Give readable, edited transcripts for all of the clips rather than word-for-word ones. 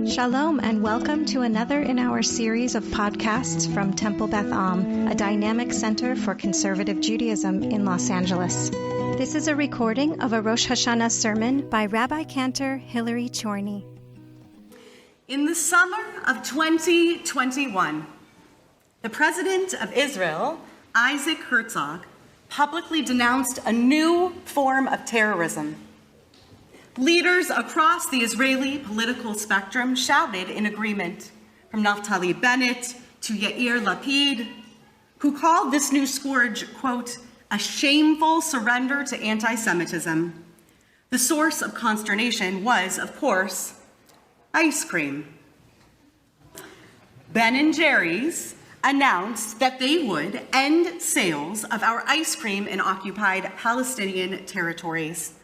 Shalom and welcome to another in our series of podcasts from Temple Beth a dynamic center for conservative Judaism in Los Angeles. This is a recording of a Rosh Hashanah sermon by Rabbi-Cantor Hilary Chorny. In the summer of 2021, the President of Israel, Isaac Herzog, publicly denounced a new form of terrorism. Leaders across the Israeli political spectrum shouted in agreement, from Naftali Bennett to Yair Lapid, who called this new scourge, quote, a shameful surrender to anti-Semitism. The source of consternation was, of course, ice cream. Ben & Jerry's announced that they would end sales of our ice cream in occupied Palestinian territories.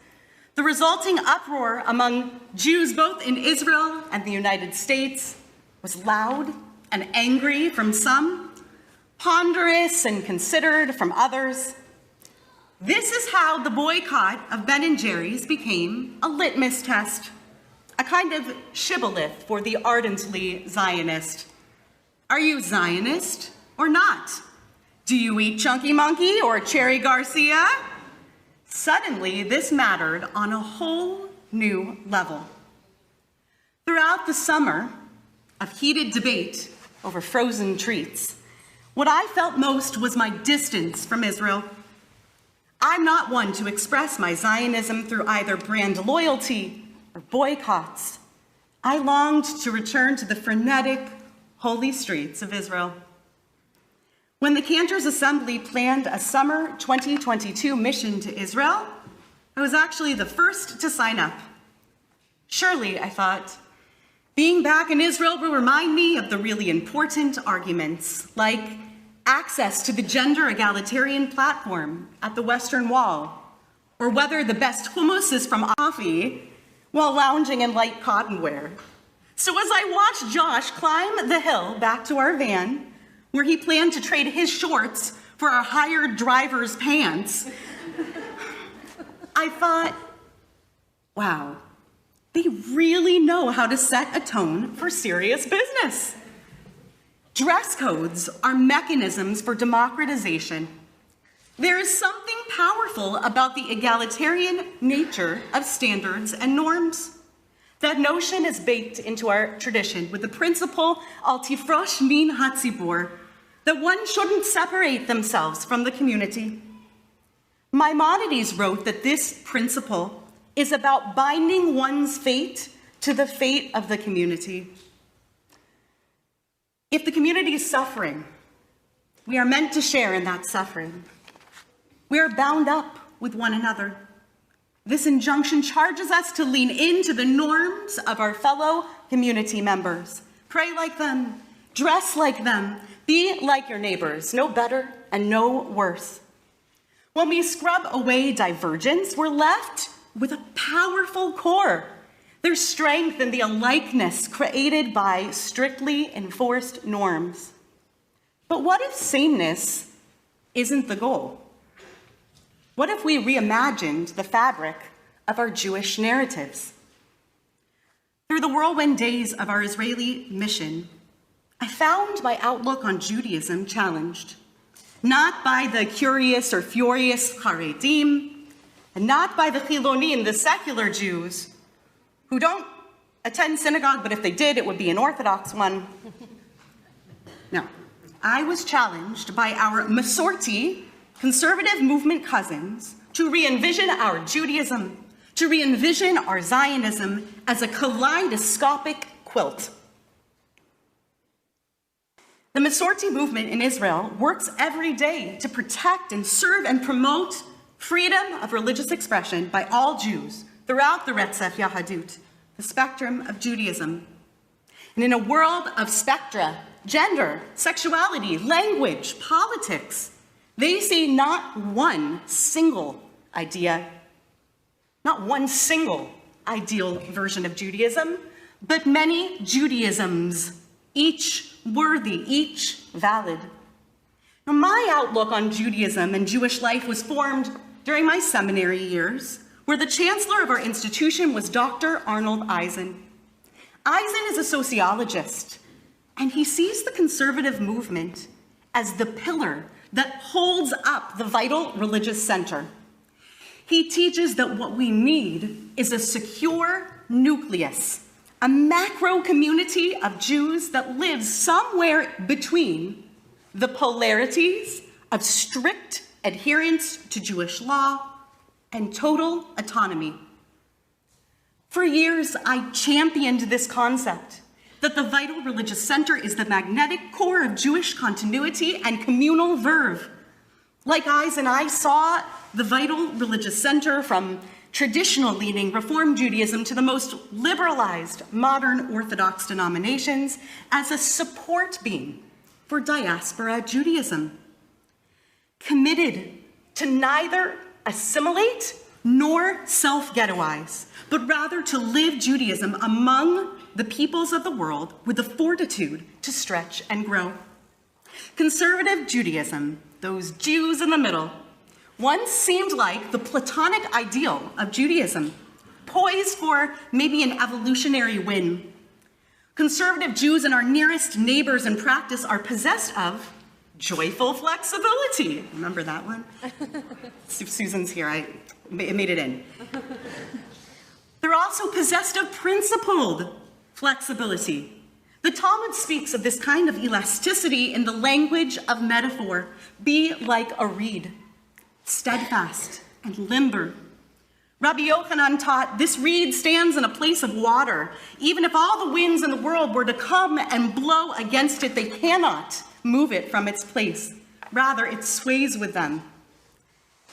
The resulting uproar among Jews both in Israel and the United States was loud and angry from some, ponderous and considered from others. This is how the boycott of Ben & Jerry's became a litmus test, a kind of shibboleth for the ardently Zionist. Are you Zionist or not? Do you eat Chunky Monkey or Cherry Garcia? Suddenly, this mattered on a whole new level. Throughout the summer of heated debate over frozen treats, what I felt most was my distance from Israel. I'm not one to express my Zionism through either brand loyalty or boycotts. I longed to return to the frenetic, holy streets of Israel. When the Cantor's Assembly planned a summer 2022 mission to Israel, I was actually the first to sign up. Surely, I thought, being back in Israel will remind me of the really important arguments, like access to the gender egalitarian platform at the Western Wall, or whether the best hummus is from Afi while lounging in light cotton wear. So as I watched Josh climb the hill back to our van, where he planned to trade his shorts for our hired driver's pants, I thought, wow, they really know how to set a tone for serious business. Dress codes are mechanisms for democratization. There is something powerful about the egalitarian nature of standards and norms. That notion is baked into our tradition with the principle al tifrosh min hatzibur, that one shouldn't separate themselves from the community. Maimonides wrote that this principle is about binding one's fate to the fate of the community. If the community is suffering, we are meant to share in that suffering. We are bound up with one another. This injunction charges us to lean into the norms of our fellow community members. Pray like them, dress like them, be like your neighbors, no better and no worse. When we scrub away divergence, we're left with a powerful core. There's strength in the alikeness created by strictly enforced norms. But what if sameness isn't the goal? What if we reimagined the fabric of our Jewish narratives? Through the whirlwind days of our Israeli mission, I found my outlook on Judaism challenged, not by the curious or furious Haredim, and not by the Chilonim, the secular Jews, who don't attend synagogue, but if they did, it would be an Orthodox one. No, I was challenged by our Masorti, conservative movement cousins, to re-envision our Judaism, to re-envision our Zionism as a kaleidoscopic quilt. The Masorti movement in Israel works every day to protect and serve and promote freedom of religious expression by all Jews throughout the Retzef Yahadut, the spectrum of Judaism. And in a world of spectra, gender, sexuality, language, politics, they see not one single idea, not one single ideal version of Judaism, but many Judaisms, each worthy, each valid. Now, my outlook on Judaism and Jewish life was formed during my seminary years, where the chancellor of our institution was Dr. Arnold Eisen. Eisen is a sociologist, and he sees the conservative movement as the pillar that holds up the vital religious center. He teaches that what we need is a secure nucleus, a macro community of Jews that lives somewhere between the polarities of strict adherence to Jewish law and total autonomy. For years, I championed this concept that the vital religious center is the magnetic core of Jewish continuity and communal verve. Like Eisen, I saw the vital religious center from traditional leaning Reform Judaism to the most liberalized modern Orthodox denominations as a support beam for diaspora Judaism, committed to neither assimilate nor self-ghettoize, but rather to live Judaism among the peoples of the world with the fortitude to stretch and grow. Conservative Judaism, those Jews in the middle, once seemed like the Platonic ideal of Judaism, poised for maybe an evolutionary win. Conservative Jews and our nearest neighbors in practice are possessed of joyful flexibility. Remember that one? Susan's here, it made it in. They're also possessed of principled flexibility. The Talmud speaks of this kind of elasticity in the language of metaphor. Be like a reed, steadfast and limber. Rabbi Yochanan taught this reed stands in a place of water. Even if all the winds in the world were to come and blow against it, they cannot move it from its place. Rather, it sways with them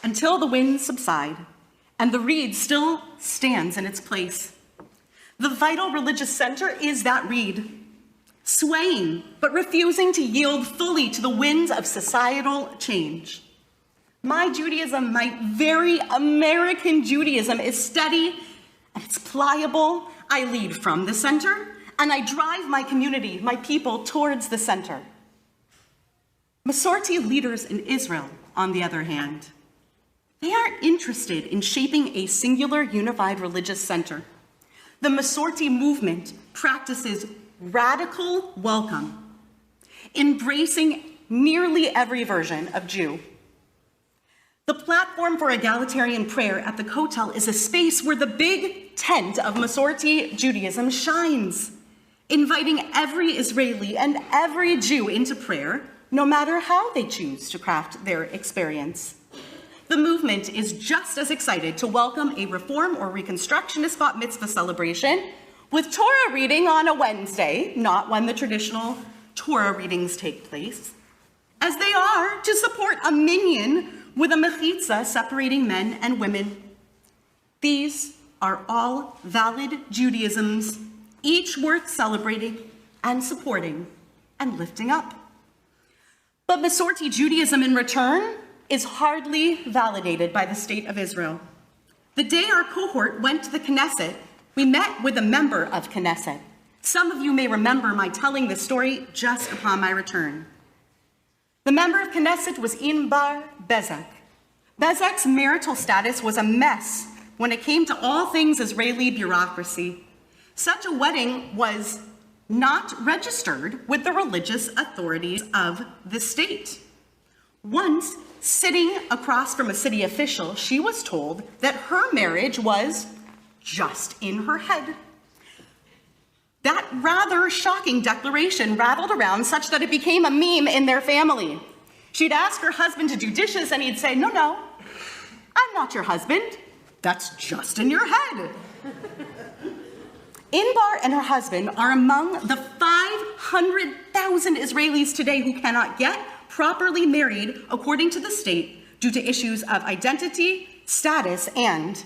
until the winds subside and the reed still stands in its place. The vital religious center is that reed, swaying but refusing to yield fully to the winds of societal change. My Judaism, my very American Judaism, is steady and it's pliable. I lead from the center and I drive my community, my people, towards the center. Masorti leaders in Israel, on the other hand, they aren't interested in shaping a singular unified religious center. The Masorti movement practices radical welcome, embracing nearly every version of Jew. The platform for egalitarian prayer at the Kotel is a space where the big tent of Masorti Judaism shines, inviting every Israeli and every Jew into prayer, no matter how they choose to craft their experience. The movement is just as excited to welcome a Reform or Reconstructionist bat mitzvah celebration with Torah reading on a Wednesday, not when the traditional Torah readings take place, as they are to support a minyan with a mechitza separating men and women. These are all valid Judaisms, each worth celebrating and supporting and lifting up. But Masorti Judaism in return is hardly validated by the state of Israel. The day our cohort went to the Knesset, we met with a member of Knesset. Some of you may remember my telling this story just upon my return. The member of Knesset was Inbar Bezek. Bezek's marital status was a mess when it came to all things Israeli bureaucracy. Such a wedding was not registered with the religious authorities of the state. Once, sitting across from a city official, she was told that her marriage was just in her head. That rather shocking declaration rattled around such that it became a meme in their family. She'd ask her husband to do dishes and he'd say, "No, I'm not your husband. That's just in your head." Inbar and her husband are among the 500,000 Israelis today who cannot get properly married according to the state due to issues of identity, status, and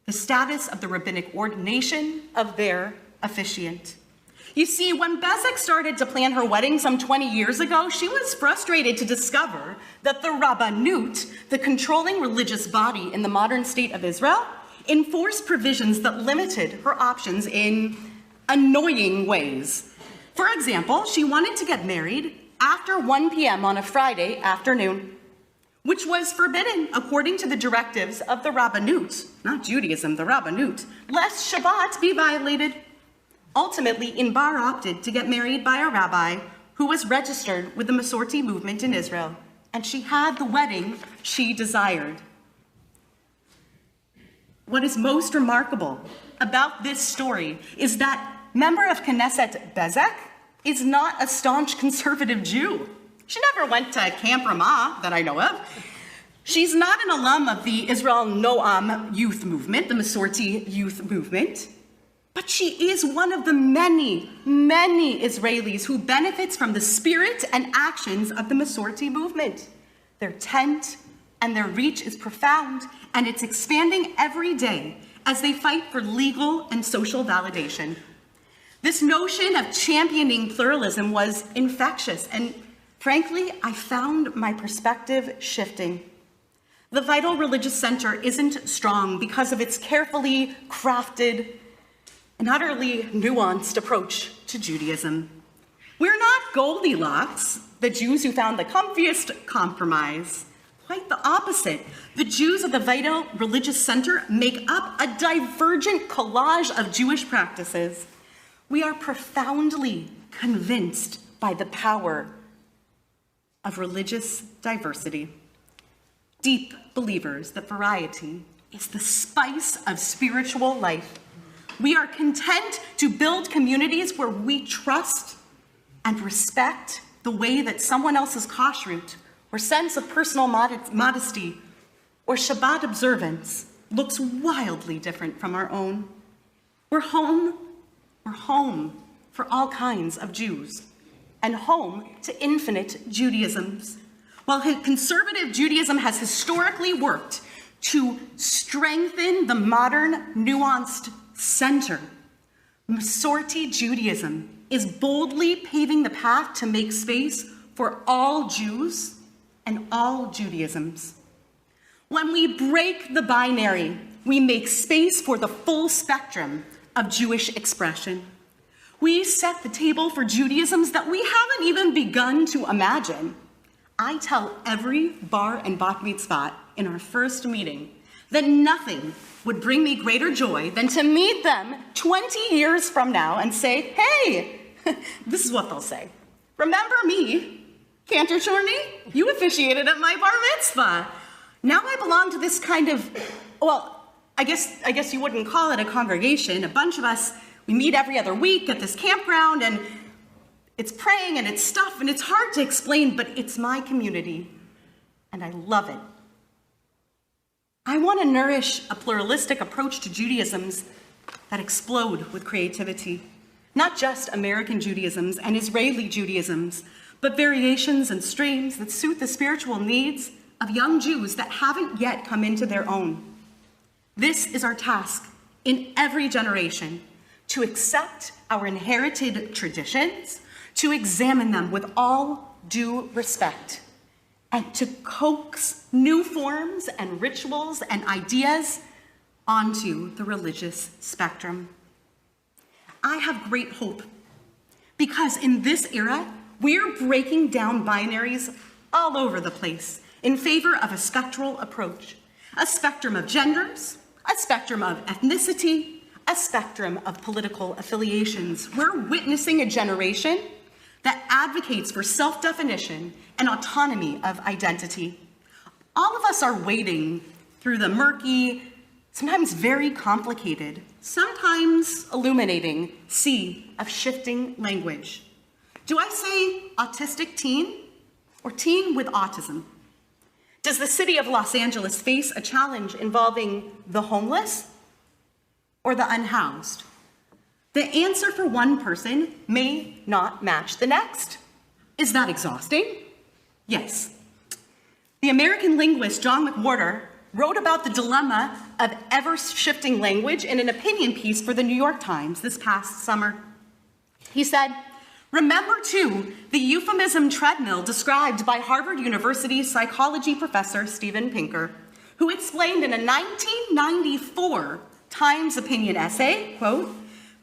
the status of the rabbinic ordination of their officiant. You see, when Bezek started to plan her wedding some 20 years ago, she was frustrated to discover that the Rabbanut, the controlling religious body in the modern state of Israel, enforced provisions that limited her options in annoying ways. For example, she wanted to get married after 1 p.m. on a Friday afternoon, which was forbidden according to the directives of the Rabbanut, not Judaism, the Rabbanut, lest Shabbat be violated. Ultimately, Inbar opted to get married by a rabbi who was registered with the Masorti movement in Israel, and she had the wedding she desired. What is most remarkable about this story is that member of Knesset Bezek is not a staunch conservative Jew. She never went to Camp Ramah that I know of. She's not an alum of the Israel Noam youth movement, the Masorti youth movement, but she is one of the many, many Israelis who benefits from the spirit and actions of the Masorti movement. Their tent and their reach is profound, and it's expanding every day as they fight for legal and social validation. This notion of championing pluralism was infectious, and frankly, I found my perspective shifting. The Vital Religious Center isn't strong because of its carefully crafted and utterly nuanced approach to Judaism. We're not Goldilocks, the Jews who found the comfiest compromise. Quite the opposite. The Jews of the Vital Religious Center make up a divergent collage of Jewish practices. We are profoundly convinced by the power of religious diversity. Deep believers that variety is the spice of spiritual life. We are content to build communities where we trust and respect the way that someone else's kashrut or sense of personal modesty or Shabbat observance looks wildly different from our own. We're home for all kinds of Jews and home to infinite Judaisms. While conservative Judaism has historically worked to strengthen the modern, nuanced center, Masorti Judaism is boldly paving the path to make space for all Jews and all Judaisms. When we break the binary, we make space for the full spectrum of Jewish expression. We set the table for Judaisms that we haven't even begun to imagine. I tell every bar and bat mitzvah in our first meeting that nothing would bring me greater joy than to meet them 20 years from now and say, hey, this is what they'll say. Remember me, Cantor Chorny? You officiated at my bar mitzvah. Now I belong to this kind of, well, I guess you wouldn't call it a congregation. A bunch of us, we meet every other week at this campground, and it's praying and it's stuff, and it's hard to explain, but it's my community, and I love it. I want to nourish a pluralistic approach to Judaisms that explode with creativity. Not just American Judaisms and Israeli Judaisms, but variations and streams that suit the spiritual needs of young Jews that haven't yet come into their own. This is our task in every generation, to accept our inherited traditions, to examine them with all due respect, and to coax new forms and rituals and ideas onto the religious spectrum. I have great hope, because in this era, we're breaking down binaries all over the place in favor of a spectral approach, a spectrum of genders, a spectrum of ethnicity, a spectrum of political affiliations. We're witnessing a generation that advocates for self-definition and autonomy of identity. All of us are wading through the murky, sometimes very complicated, sometimes illuminating sea of shifting language. Do I say autistic teen or teen with autism? Does the city of Los Angeles face a challenge involving the homeless or the unhoused? The answer for one person may not match the next. Is that exhausting? Yes. The American linguist John McWhorter wrote about the dilemma of ever-shifting language in an opinion piece for the New York Times this past summer. He said, "Remember, too, the euphemism treadmill described by Harvard University psychology professor Steven Pinker, who explained in a 1994 Times opinion essay, quote,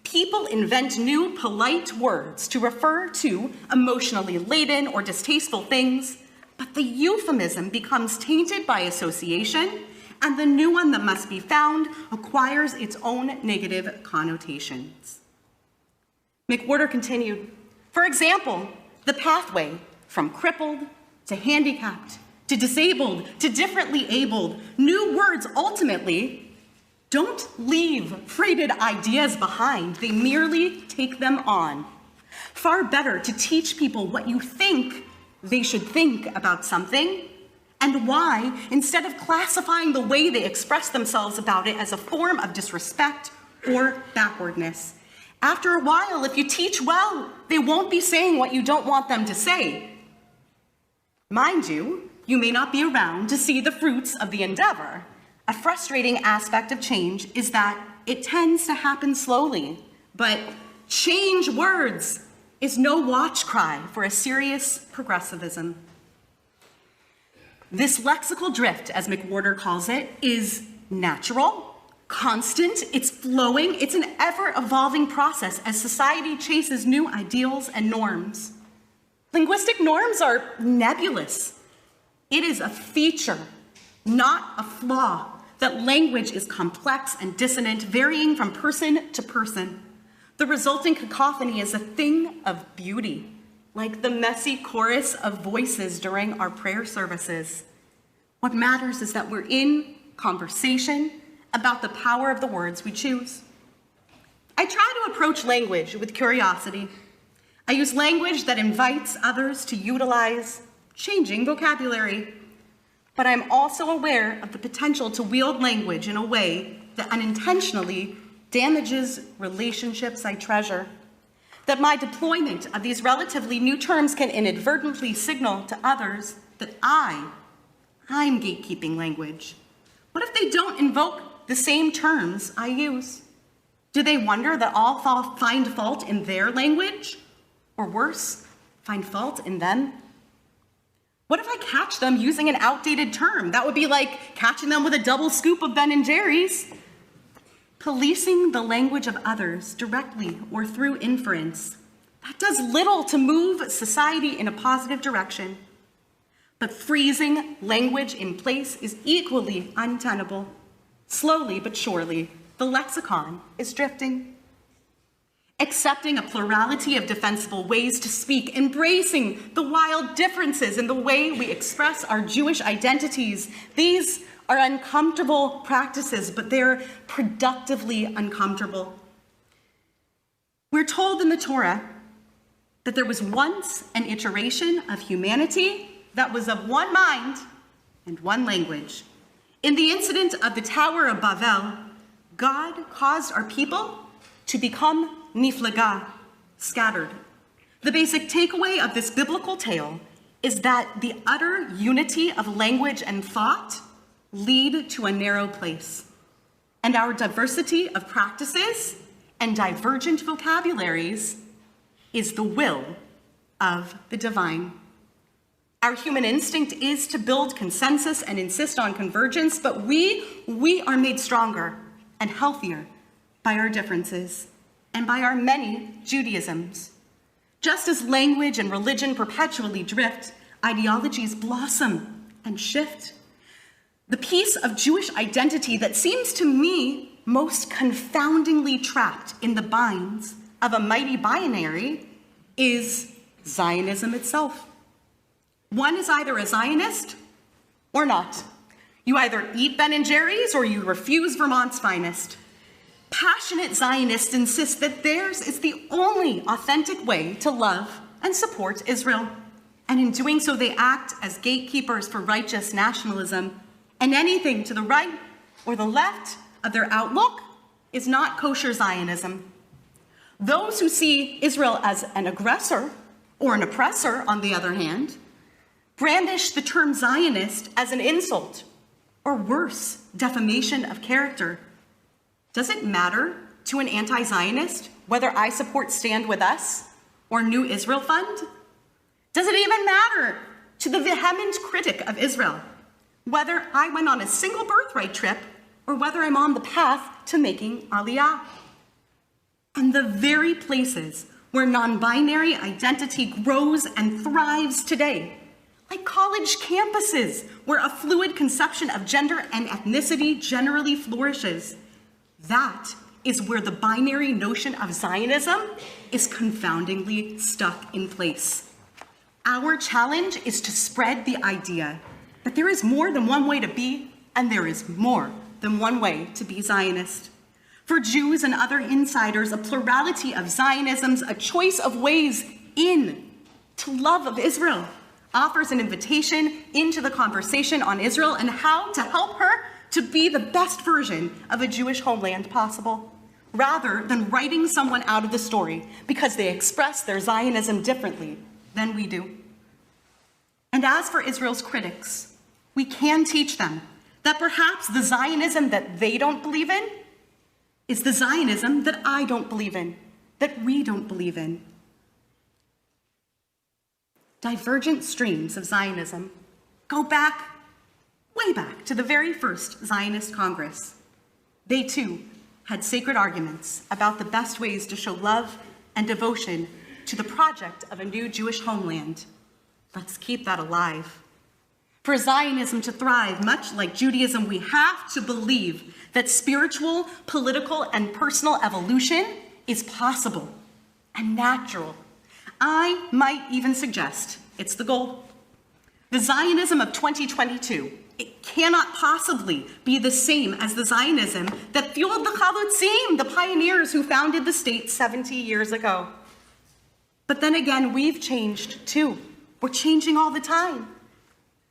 'People invent new polite words to refer to emotionally laden or distasteful things, but the euphemism becomes tainted by association, and the new one that must be found acquires its own negative connotations.'" McWhorter continued, for example, the pathway from crippled to handicapped to disabled to differently abled, new words ultimately don't leave freighted ideas behind. They merely take them on. Far better to teach people what you think they should think about something and why, instead of classifying the way they express themselves about it as a form of disrespect or backwardness. After a while, if you teach well, they won't be saying what you don't want them to say. Mind you, you may not be around to see the fruits of the endeavor. A frustrating aspect of change is that it tends to happen slowly, but change words is no watch cry for a serious progressivism. This lexical drift, as McWhorter calls it, is natural, constant, it's flowing, it's an ever-evolving process as society chases new ideals and norms. Linguistic norms are nebulous. It is a feature, not a flaw, that language is complex and dissonant, varying from person to person. The resulting cacophony is a thing of beauty, like the messy chorus of voices during our prayer services. What matters is that we're in conversation about the power of the words we choose. I try to approach language with curiosity. I use language that invites others to utilize changing vocabulary, but I'm also aware of the potential to wield language in a way that unintentionally damages relationships I treasure, that my deployment of these relatively new terms can inadvertently signal to others that I'm gatekeeping language. What if they don't invoke the same terms I use? Do they wonder that all find fault in their language? Or worse, find fault in them? What if I catch them using an outdated term? That would be like catching them with a double scoop of Ben & Jerry's. Policing the language of others directly or through inference, that does little to move society in a positive direction. But freezing language in place is equally untenable. Slowly but surely, the lexicon is drifting. Accepting a plurality of defensible ways to speak, embracing the wild differences in the way we express our Jewish identities. These are uncomfortable practices, but they're productively uncomfortable. We're told in the Torah that there was once an iteration of humanity that was of one mind and one language. In the incident of the Tower of Babel, God caused our people to become niflaga, scattered. The basic takeaway of this biblical tale is that the utter unity of language and thought lead to a narrow place, and our diversity of practices and divergent vocabularies is the will of the divine. Our human instinct is to build consensus and insist on convergence, but we are made stronger and healthier by our differences and by our many Judaisms. Just as language and religion perpetually drift, ideologies blossom and shift. The piece of Jewish identity that seems to me most confoundingly trapped in the binds of a mighty binary is Zionism itself. One is either a Zionist or not. You either eat Ben & Jerry's or you refuse Vermont's finest. Passionate Zionists insist that theirs is the only authentic way to love and support Israel. And in doing so, they act as gatekeepers for righteous nationalism. And anything to the right or the left of their outlook is not kosher Zionism. Those who see Israel as an aggressor or an oppressor, on the other hand, brandish the term Zionist as an insult, or worse, defamation of character. Does it matter to an anti-Zionist whether I support Stand With Us or New Israel Fund? Does it even matter to the vehement critic of Israel whether I went on a single birthright trip or whether I'm on the path to making Aliyah? And the very places where non-binary identity grows and thrives today, like college campuses where a fluid conception of gender and ethnicity generally flourishes, that is where the binary notion of Zionism is confoundingly stuck in place. Our challenge is to spread the idea that there is more than one way to be, and there is more than one way to be Zionist. For Jews and other insiders, a plurality of Zionisms, a choice of ways in to love of Israel, offers an invitation into the conversation on Israel and how to help her to be the best version of a Jewish homeland possible, rather than writing someone out of the story because they express their Zionism differently than we do. And as for Israel's critics, we can teach them that perhaps the Zionism that they don't believe in is the Zionism that I don't believe in, that we don't believe in. Divergent streams of Zionism go back, way back, to the very first Zionist Congress. They too had sacred arguments about the best ways to show love and devotion to the project of a new Jewish homeland. Let's keep that alive. For Zionism to thrive, much like Judaism, we have to believe that spiritual, political, and personal evolution is possible and natural. I might even suggest it's the goal. The Zionism of 2022, it cannot possibly be the same as the Zionism that fueled the Chalutzim, the pioneers who founded the state 70 years ago. But then again, we've changed too. We're changing all the time.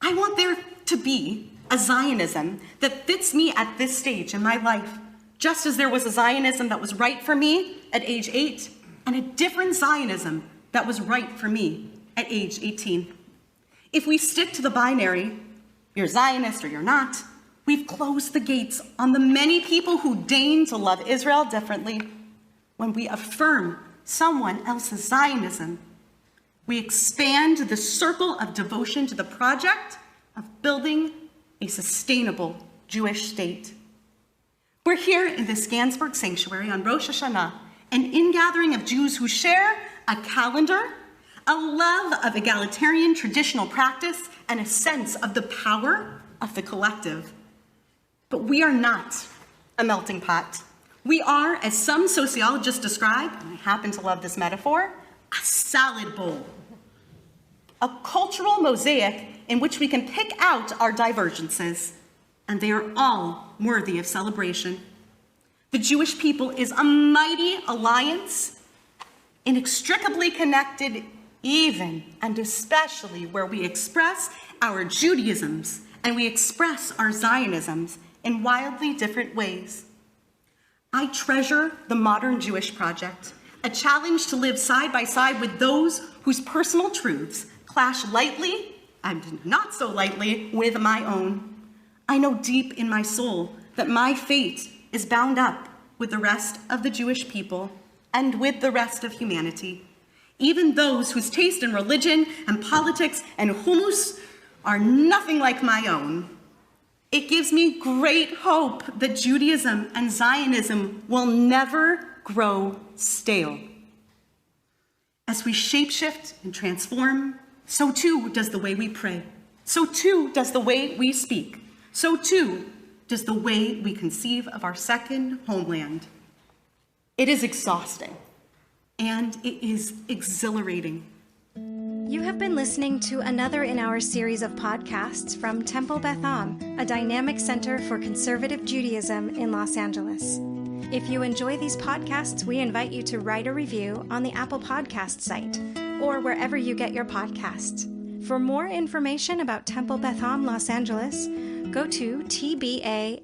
I want there to be a Zionism that fits me at this stage in my life, just as there was a Zionism that was right for me at age 8 and a different Zionism that was right for me at age 18. If we stick to the binary, you're Zionist or you're not, we've closed the gates on the many people who deign to love Israel differently. When we affirm someone else's Zionism, we expand the circle of devotion to the project of building a sustainable Jewish state. We're here in the Scansburg Sanctuary on Rosh Hashanah, an ingathering of Jews who share a calendar, a love of egalitarian traditional practice, and a sense of the power of the collective. But we are not a melting pot. We are, as some sociologists describe, and I happen to love this metaphor, a salad bowl. A cultural mosaic in which we can pick out our divergences, and they are all worthy of celebration. The Jewish people is a mighty alliance, inextricably connected, even and especially where we express our Judaisms and we express our Zionisms in wildly different ways. I treasure the modern Jewish project, a challenge to live side by side with those whose personal truths clash lightly and not so lightly with my own. I know deep in my soul that my fate is bound up with the rest of the Jewish people and with the rest of humanity, even those whose taste in religion and politics and hummus are nothing like my own. It gives me great hope that Judaism and Zionism will never grow stale. As we shapeshift and transform, so too does the way we pray. So too does the way we speak. So too does the way we conceive of our second homeland. It is exhausting, and it is exhilarating. You have been listening to another in our series of podcasts from Temple Beth Am, a dynamic center for conservative Judaism in Los Angeles. If you enjoy these podcasts, we invite you to write a review on the Apple Podcast site or wherever you get your podcasts. For more information about Temple Beth Am Los Angeles, go to tbala.org.